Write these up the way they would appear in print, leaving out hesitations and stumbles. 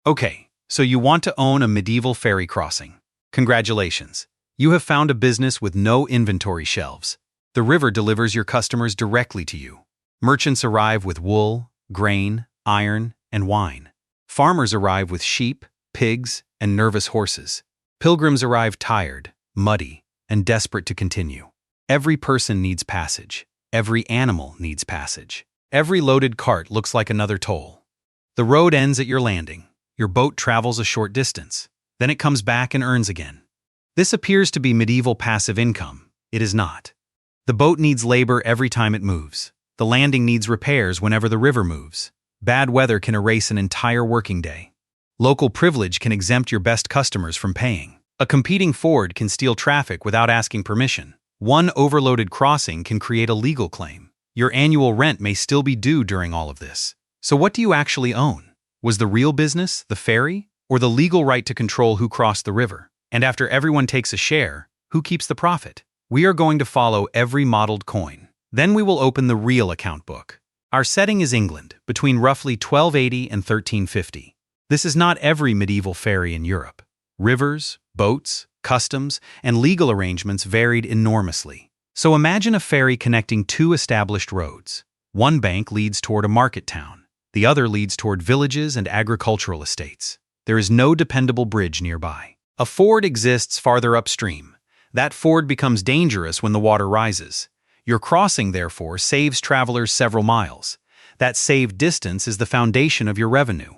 Okay, so you want to own a medieval ferry crossing. Congratulations. You have found a business with no inventory shelves. The river delivers your customers directly to you. Merchants arrive with wool, grain, iron, and wine. Farmers arrive with sheep, pigs, and nervous horses. Pilgrims arrive tired, muddy, and desperate to continue. Every person needs passage. Every animal needs passage. Every loaded cart looks like another toll. The road ends at your landing. Your boat travels a short distance. Then it comes back and earns again. This appears to be medieval passive income. It is not. The boat needs labor every time it moves. The landing needs repairs whenever the river moves. Bad weather can erase an entire working day. Local privilege can exempt your best customers from paying. A competing Ford can steal traffic without asking permission. One overloaded crossing can create a legal claim. Your annual rent may still be due during all of this. So what do you actually own? Was the real business the ferry, or the legal right to control who crossed the river? And after everyone takes a share, who keeps the profit? We are going to follow every modeled coin. Then we will open the real account book. Our setting is England, between roughly 1280 and 1350. This is not every medieval ferry in Europe. Rivers, boats, customs, and legal arrangements varied enormously. So imagine a ferry connecting two established roads. One bank leads toward a market town. The other leads toward villages and agricultural estates. There is no dependable bridge nearby. A ford exists farther upstream. That ford becomes dangerous when the water rises. Your crossing, therefore, saves travelers several miles. That saved distance is the foundation of your revenue.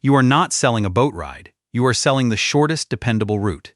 You are not selling a boat ride. You are selling the shortest dependable route.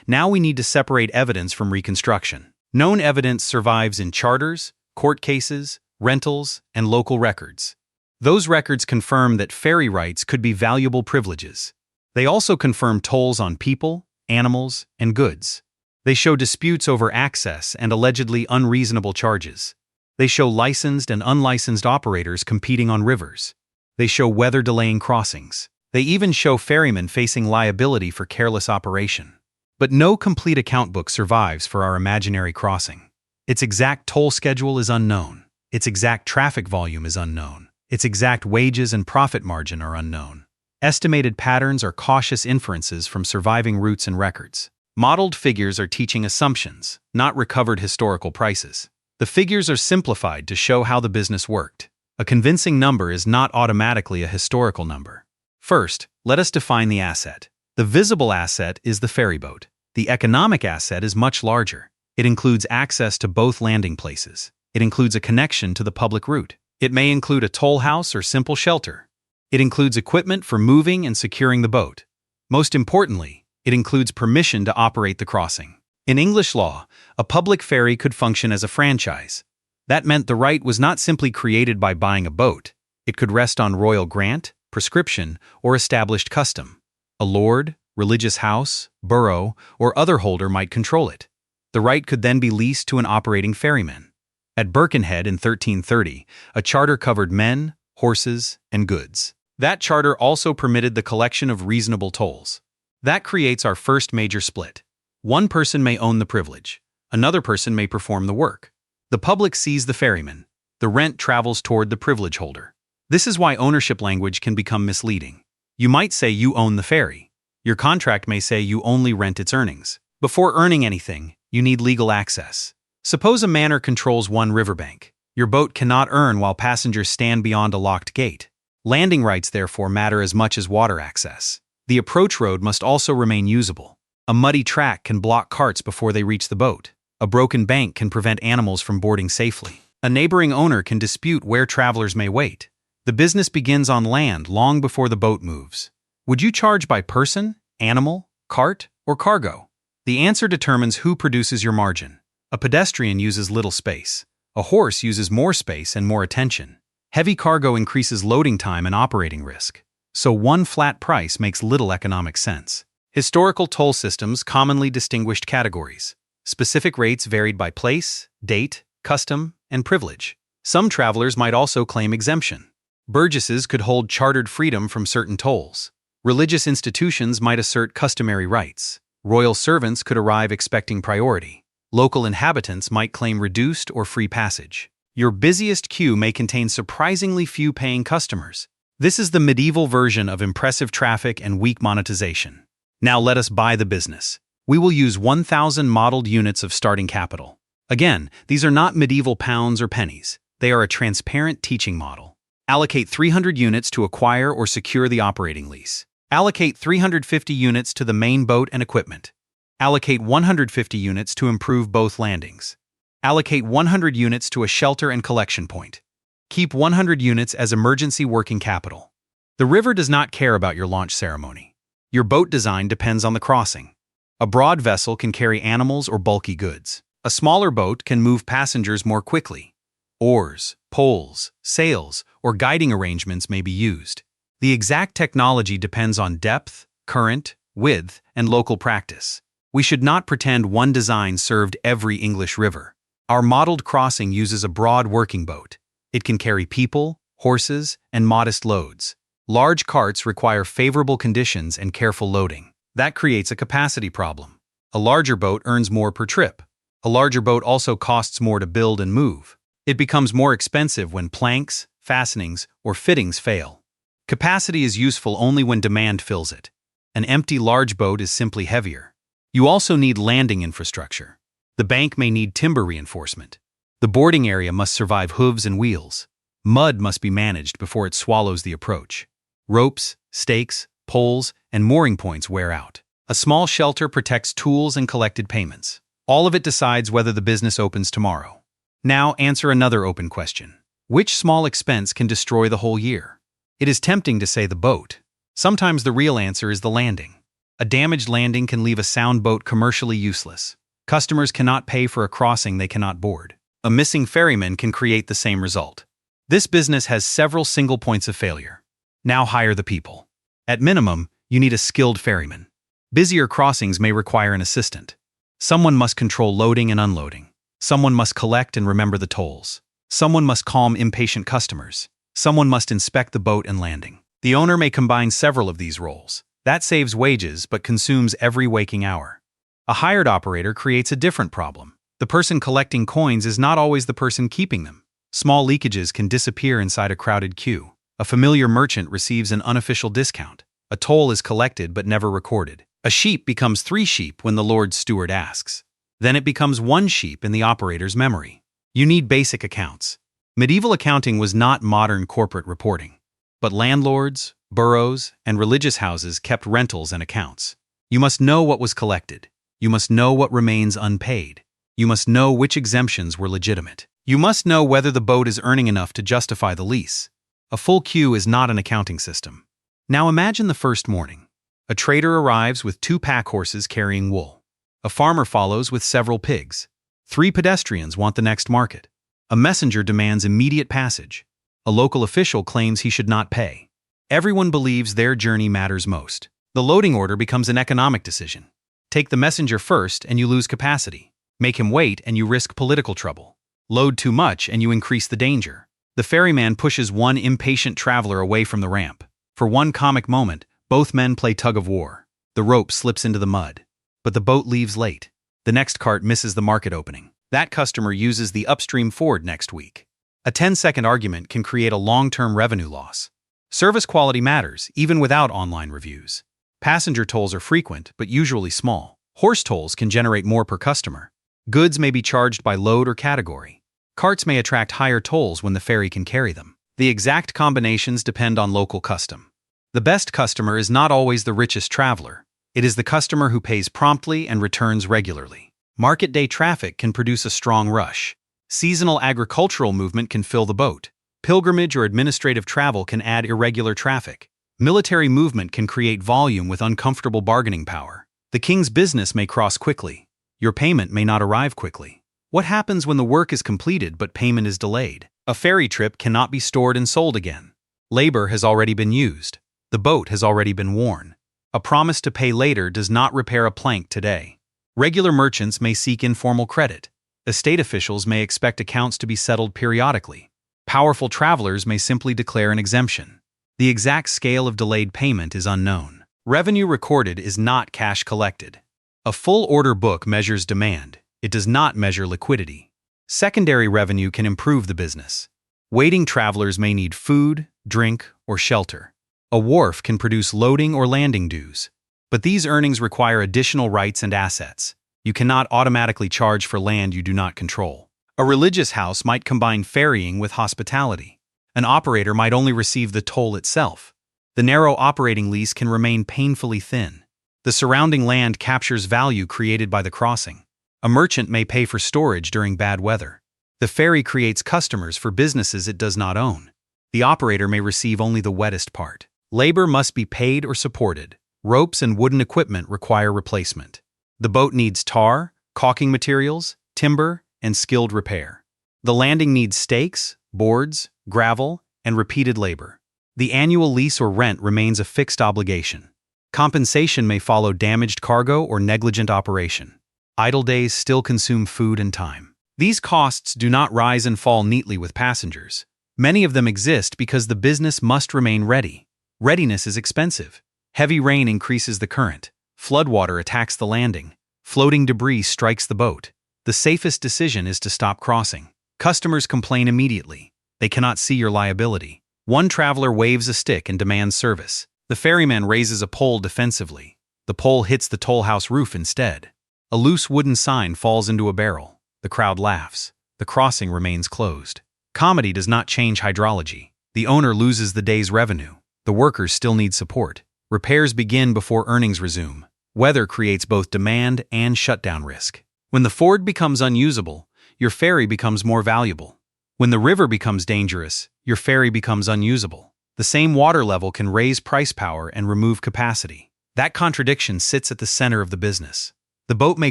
Now we need to separate evidence from reconstruction. Known evidence survives in charters, court cases, rentals, and local records. Those records confirm that ferry rights could be valuable privileges. They also confirm tolls on people, animals, and goods. They show disputes over access and allegedly unreasonable charges. They show licensed and unlicensed operators competing on rivers. They show weather delaying crossings. They even show ferrymen facing liability for careless operation. But no complete account book survives for our imaginary crossing. Its exact toll schedule is unknown. Its exact traffic volume is unknown. Its exact wages and profit margin are unknown. Estimated patterns are cautious inferences from surviving routes and records. Modeled figures are teaching assumptions, not recovered historical prices. The figures are simplified to show how the business worked. A convincing number is not automatically a historical number. First, let us define the asset. The visible asset is the ferryboat. The economic asset is much larger. It includes access to both landing places. It includes a connection to the public route. It may include a toll house or simple shelter. It includes equipment for moving and securing the boat. Most importantly, it includes permission to operate the crossing. In English law, a public ferry could function as a franchise. That meant the right was not simply created by buying a boat. It could rest on royal grant, prescription, or established custom. A lord, religious house, borough, or other holder might control it. The right could then be leased to an operating ferryman. At Birkenhead in 1330, a charter covered men, horses, and goods. That charter also permitted the collection of reasonable tolls. That creates our first major split. One person may own the privilege. Another person may perform the work. The public sees the ferryman. The rent travels toward the privilege holder. This is why ownership language can become misleading. You might say you own the ferry. Your contract may say you only rent its earnings. Before earning anything, you need legal access. Suppose a manor controls one riverbank. Your boat cannot earn while passengers stand beyond a locked gate. Landing rights therefore matter as much as water access. The approach road must also remain usable. A muddy track can block carts before they reach the boat. A broken bank can prevent animals from boarding safely. A neighboring owner can dispute where travelers may wait. The business begins on land long before the boat moves. Would you charge by person, animal, cart, or cargo? The answer determines who produces your margin. A pedestrian uses little space. A horse uses more space and more attention. Heavy cargo increases loading time and operating risk. So one flat price makes little economic sense. Historical toll systems commonly distinguished categories. Specific rates varied by place, date, custom, and privilege. Some travelers might also claim exemption. Burgesses could hold chartered freedom from certain tolls. Religious institutions might assert customary rights. Royal servants could arrive expecting priority. Local inhabitants might claim reduced or free passage. Your busiest queue may contain surprisingly few paying customers. This is the medieval version of impressive traffic and weak monetization. Now let us buy the business. We will use 1,000 modeled units of starting capital. Again, these are not medieval pounds or pennies. They are a transparent teaching model. Allocate 300 units to acquire or secure the operating lease. Allocate 350 units to the main boat and equipment. Allocate 150 units to improve both landings. Allocate 100 units to a shelter and collection point. Keep 100 units as emergency working capital. The river does not care about your launch ceremony. Your boat design depends on the crossing. A broad vessel can carry animals or bulky goods. A smaller boat can move passengers more quickly. Oars, poles, sails, or guiding arrangements may be used. The exact technology depends on depth, current, width, and local practice. We should not pretend one design served every English river. Our modeled crossing uses a broad working boat. It can carry people, horses, and modest loads. Large carts require favorable conditions and careful loading. That creates a capacity problem. A larger boat earns more per trip. A larger boat also costs more to build and move. It becomes more expensive when planks, fastenings, or fittings fail. Capacity is useful only when demand fills it. An empty large boat is simply heavier. You also need landing infrastructure. The bank may need timber reinforcement. The boarding area must survive hooves and wheels. Mud must be managed before it swallows the approach. Ropes, stakes, poles, and mooring points wear out. A small shelter protects tools and collected payments. All of it decides whether the business opens tomorrow. Now answer another open question. Which small expense can destroy the whole year? It is tempting to say the boat. Sometimes the real answer is the landing. A damaged landing can leave a sound boat commercially useless. Customers cannot pay for a crossing they cannot board. A missing ferryman can create the same result. This business has several single points of failure. Now hire the people. At minimum, you need a skilled ferryman. Busier crossings may require an assistant. Someone must control loading and unloading. Someone must collect and remember the tolls. Someone must calm impatient customers. Someone must inspect the boat and landing. The owner may combine several of these roles. That saves wages but consumes every waking hour. A hired operator creates a different problem. The person collecting coins is not always the person keeping them. Small leakages can disappear inside a crowded queue. A familiar merchant receives an unofficial discount. A toll is collected but never recorded. A sheep becomes 3 sheep when the Lord's steward asks. Then it becomes 1 sheep in the operator's memory. You need basic accounts. Medieval accounting was not modern corporate reporting. But landlords, boroughs, and religious houses kept rentals and accounts. You must know what was collected. You must know what remains unpaid. You must know which exemptions were legitimate. You must know whether the boat is earning enough to justify the lease. A full queue is not an accounting system. Now imagine the first morning. A trader arrives with 2 pack horses carrying wool. A farmer follows with several pigs. 3 pedestrians want the next market. A messenger demands immediate passage. A local official claims he should not pay. Everyone believes their journey matters most. The loading order becomes an economic decision. Take the messenger first and you lose capacity. Make him wait and you risk political trouble. Load too much and you increase the danger. The ferryman pushes one impatient traveler away from the ramp. For one comic moment, both men play tug-of-war. The rope slips into the mud. But the boat leaves late. The next cart misses the market opening. That customer uses the upstream ford next week. A 10-second argument can create a long-term revenue loss. Service quality matters, even without online reviews. Passenger tolls are frequent, but usually small. Horse tolls can generate more per customer. Goods may be charged by load or category. Carts may attract higher tolls when the ferry can carry them. The exact combinations depend on local custom. The best customer is not always the richest traveler. It is the customer who pays promptly and returns regularly. Market day traffic can produce a strong rush. Seasonal agricultural movement can fill the boat. Pilgrimage or administrative travel can add irregular traffic. Military movement can create volume with uncomfortable bargaining power. The king's business may cross quickly. Your payment may not arrive quickly. What happens when the work is completed but payment is delayed? A ferry trip cannot be stored and sold again. Labor has already been used. The boat has already been worn. A promise to pay later does not repair a plank today. Regular merchants may seek informal credit. Estate officials may expect accounts to be settled periodically. Powerful travelers may simply declare an exemption. The exact scale of delayed payment is unknown. Revenue recorded is not cash collected. A full order book measures demand. It does not measure liquidity. Secondary revenue can improve the business. Waiting travelers may need food, drink, or shelter. A wharf can produce loading or landing dues. But these earnings require additional rights and assets. You cannot automatically charge for land you do not control. A religious house might combine ferrying with hospitality. An operator might only receive the toll itself. The narrow operating lease can remain painfully thin. The surrounding land captures value created by the crossing. A merchant may pay for storage during bad weather. The ferry creates customers for businesses it does not own. The operator may receive only the wettest part. Labor must be paid or supported. Ropes and wooden equipment require replacement. The boat needs tar, caulking materials, timber, and skilled repair. The landing needs stakes, boards, gravel, and repeated labor. The annual lease or rent remains a fixed obligation. Compensation may follow damaged cargo or negligent operation. Idle days still consume food and time. These costs do not rise and fall neatly with passengers. Many of them exist because the business must remain ready. Readiness is expensive. Heavy rain increases the current. Floodwater attacks the landing. Floating debris strikes the boat. The safest decision is to stop crossing. Customers complain immediately. They cannot see your liability. One traveler waves a stick and demands service. The ferryman raises a pole defensively. The pole hits the toll house roof instead. A loose wooden sign falls into a barrel. The crowd laughs. The crossing remains closed. Comedy does not change hydrology. The owner loses the day's revenue. The workers still need support. Repairs begin before earnings resume. Weather creates both demand and shutdown risk. When the ford becomes unusable, your ferry becomes more valuable. When the river becomes dangerous, your ferry becomes unusable. The same water level can raise price power and remove capacity. That contradiction sits at the center of the business. The boat may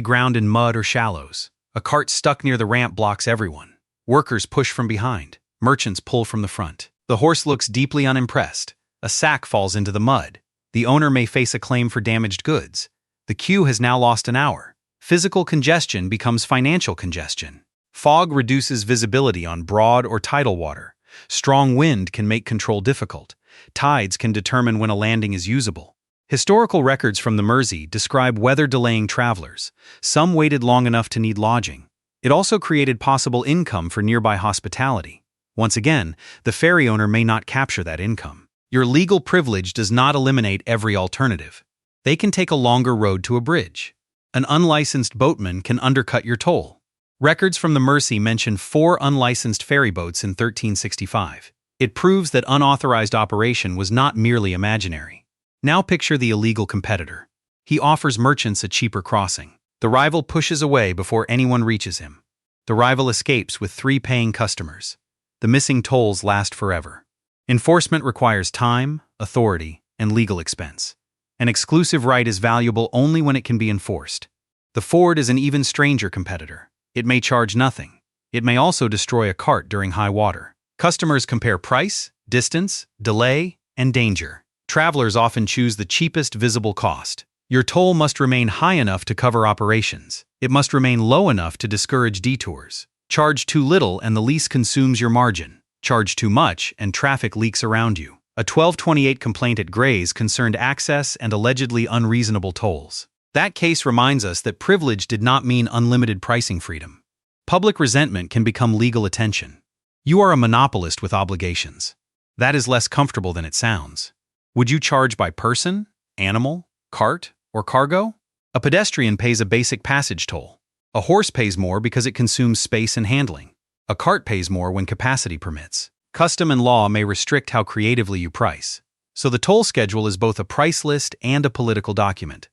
ground in mud or shallows. A cart stuck near the ramp blocks everyone. Workers push from behind. Merchants pull from the front. The horse looks deeply unimpressed. A sack falls into the mud. The owner may face a claim for damaged goods. The queue has now lost an hour. Physical congestion becomes financial congestion. Fog reduces visibility on broad or tidal water. Strong wind can make control difficult. Tides can determine when a landing is usable. Historical records from the Mersey describe weather delaying travelers. Some waited long enough to need lodging. It also created possible income for nearby hospitality. Once again, the ferry owner may not capture that income. Your legal privilege does not eliminate every alternative. They can take a longer road to a bridge. An unlicensed boatman can undercut your toll. Records from the Mersey mention 4 unlicensed ferry boats in 1365. It proves that unauthorized operation was not merely imaginary. Now picture the illegal competitor. He offers merchants a cheaper crossing. The rival pushes away before anyone reaches him. The rival escapes with 3 paying customers. The missing tolls last forever. Enforcement requires time, authority, and legal expense. An exclusive right is valuable only when it can be enforced. The ford is an even stranger competitor. It may charge nothing. It may also destroy a cart during high water. Customers compare price, distance, delay, and danger. Travelers often choose the cheapest visible cost. Your toll must remain high enough to cover operations. It must remain low enough to discourage detours. Charge too little and the lease consumes your margin. Charge too much and traffic leaks around you. A 1228 complaint at Gray's concerned access and allegedly unreasonable tolls. That case reminds us that privilege did not mean unlimited pricing freedom. Public resentment can become legal attention. You are a monopolist with obligations. That is less comfortable than it sounds. Would you charge by person, animal, cart, or cargo? A pedestrian pays a basic passage toll. A horse pays more because it consumes space and handling. A cart pays more when capacity permits. Custom and law may restrict how creatively you price. So the toll schedule is both a price list and a political document.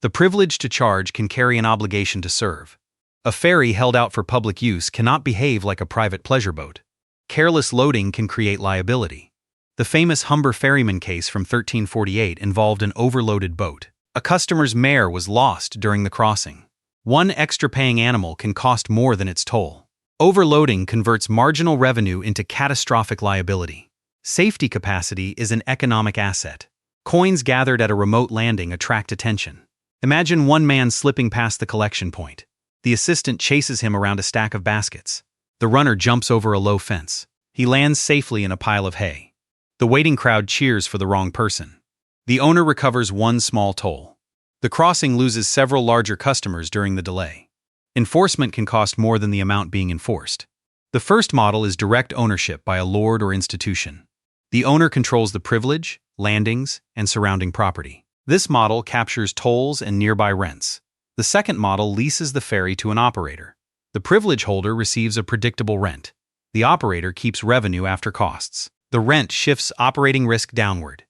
The privilege to charge can carry an obligation to serve. A ferry held out for public use cannot behave like a private pleasure boat. Careless loading can create liability. The famous Humber ferryman case from 1348 involved an overloaded boat. A customer's mare was lost during the crossing. One extra paying animal can cost more than its toll. Overloading converts marginal revenue into catastrophic liability. Safety capacity is an economic asset. Coins gathered at a remote landing attract attention. Imagine one man slipping past the collection point. The assistant chases him around a stack of baskets. The runner jumps over a low fence. He lands safely in a pile of hay. The waiting crowd cheers for the wrong person. The owner recovers one small toll. The crossing loses several larger customers during the delay. Enforcement can cost more than the amount being enforced. The first model is direct ownership by a lord or institution. The owner controls the privilege, landings, and surrounding property. This model captures tolls and nearby rents. The second model leases the ferry to an operator. The privilege holder receives a predictable rent. The operator keeps revenue after costs. The rent shifts operating risk downward.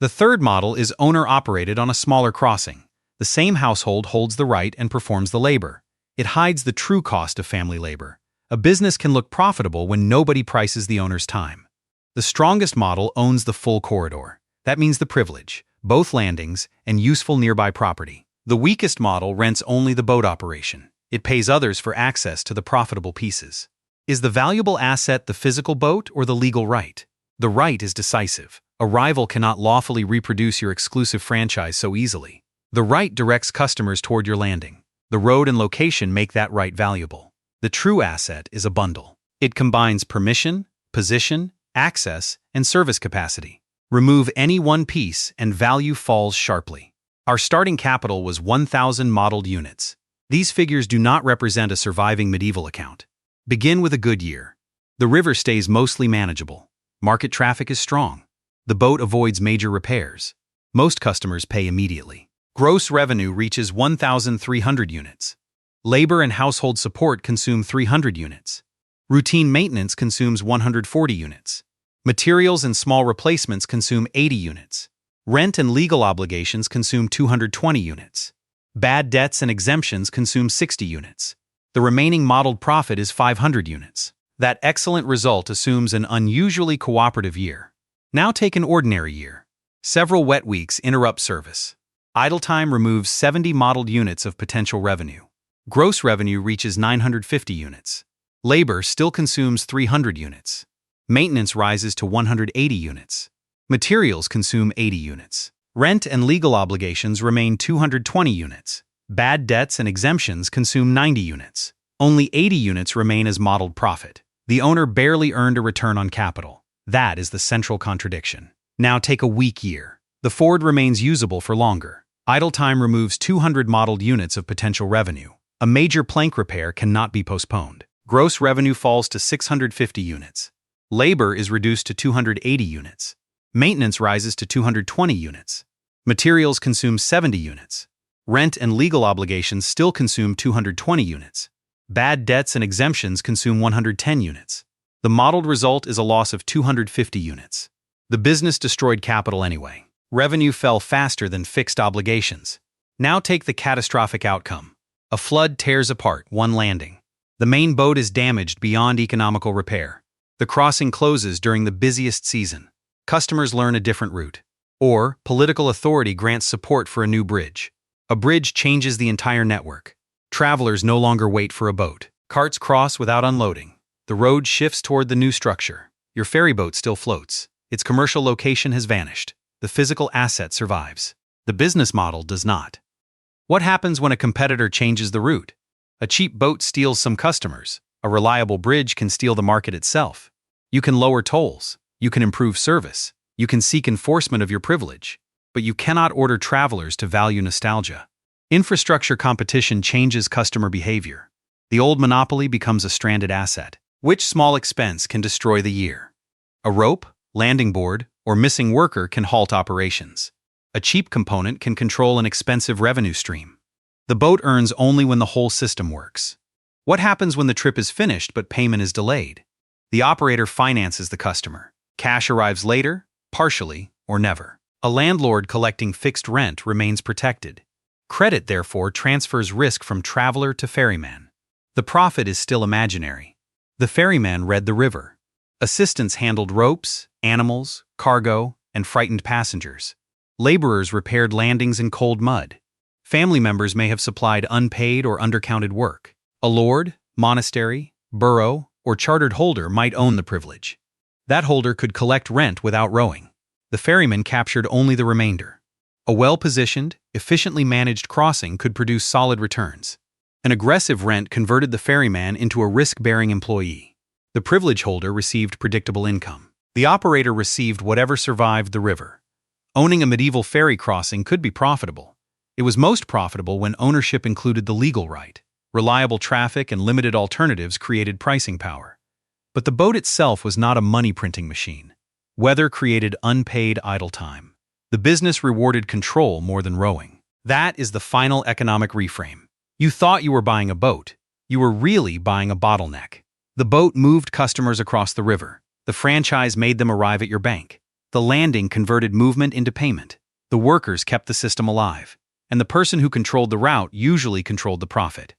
The third model is owner-operated on a smaller crossing. The same household holds the right and performs the labor. It hides the true cost of family labor. A business can look profitable when nobody prices the owner's time. The strongest model owns the full corridor. That means the privilege, both landings, and useful nearby property. The weakest model rents only the boat operation. It pays others for access to the profitable pieces. Is the valuable asset the physical boat or the legal right? The right is decisive. A rival cannot lawfully reproduce your exclusive franchise so easily. The right directs customers toward your landing. The road and location make that right valuable. The true asset is a bundle. It combines permission, position, access, and service capacity. Remove any one piece and value falls sharply. Our starting capital was 1,000 modeled units. These figures do not represent a surviving medieval account. Begin with a good year. The river stays mostly manageable. Market traffic is strong. The boat avoids major repairs. Most customers pay immediately. Gross revenue reaches 1,300 units. Labor and household support consume 300 units. Routine maintenance consumes 140 units. Materials and small replacements consume 80 units. Rent and legal obligations consume 220 units. Bad debts and exemptions consume 60 units. The remaining modeled profit is 500 units. That excellent result assumes an unusually cooperative year. Now take an ordinary year. Several wet weeks interrupt service. Idle time removes 70 modeled units of potential revenue. Gross revenue reaches 950 units. Labor still consumes 300 units. Maintenance rises to 180 units. Materials consume 80 units. Rent and legal obligations remain 220 units. Bad debts and exemptions consume 90 units. Only 80 units remain as modeled profit. The owner barely earned a return on capital. That is the central contradiction. Now take a weak year. The Ford remains usable for longer. Idle time removes 200 modeled units of potential revenue. A major plank repair cannot be postponed. Gross revenue falls to 650 units. Labor is reduced to 280 units. Maintenance rises to 220 units. Materials consume 70 units. Rent and legal obligations still consume 220 units. Bad debts and exemptions consume 110 units. The modeled result is a loss of 250 units. The business destroyed capital anyway. Revenue fell faster than fixed obligations. Now take the catastrophic outcome. A flood tears apart one landing. The main boat is damaged beyond economical repair. The crossing closes during the busiest season. Customers learn a different route. Or, political authority grants support for a new bridge. A bridge changes the entire network. Travelers no longer wait for a boat. Carts cross without unloading. The road shifts toward the new structure. Your ferry boat still floats. Its commercial location has vanished. The physical asset survives. The business model does not. What happens when a competitor changes the route? A cheap boat steals some customers. A reliable bridge can steal the market itself. You can lower tolls. You can improve service. You can seek enforcement of your privilege. But you cannot order travelers to value nostalgia. Infrastructure competition changes customer behavior. The old monopoly becomes a stranded asset. Which small expense can destroy the year? A rope, landing board, or missing worker can halt operations. A cheap component can control an expensive revenue stream. The boat earns only when the whole system works. What happens when the trip is finished but payment is delayed? The operator finances the customer. Cash arrives later, partially, or never. A landlord collecting fixed rent remains protected. Credit, therefore, transfers risk from traveler to ferryman. The profit is still imaginary. The ferryman read the river. Assistants handled ropes, animals, cargo, and frightened passengers. Laborers repaired landings in cold mud. Family members may have supplied unpaid or undercounted work. A lord, monastery, borough, or chartered holder might own the privilege. That holder could collect rent without rowing. The ferryman captured only the remainder. A well-positioned, efficiently managed crossing could produce solid returns. An aggressive rent converted the ferryman into a risk-bearing employee. The privilege holder received predictable income. The operator received whatever survived the river. Owning a medieval ferry crossing could be profitable. It was most profitable when ownership included the legal right. Reliable traffic and limited alternatives created pricing power. But the boat itself was not a money-printing machine. Weather created unpaid idle time. The business rewarded control more than rowing. That is the final economic reframe. You thought you were buying a boat. You were really buying a bottleneck. The boat moved customers across the river. The franchise made them arrive at your bank. The landing converted movement into payment. The workers kept the system alive. And the person who controlled the route usually controlled the profit.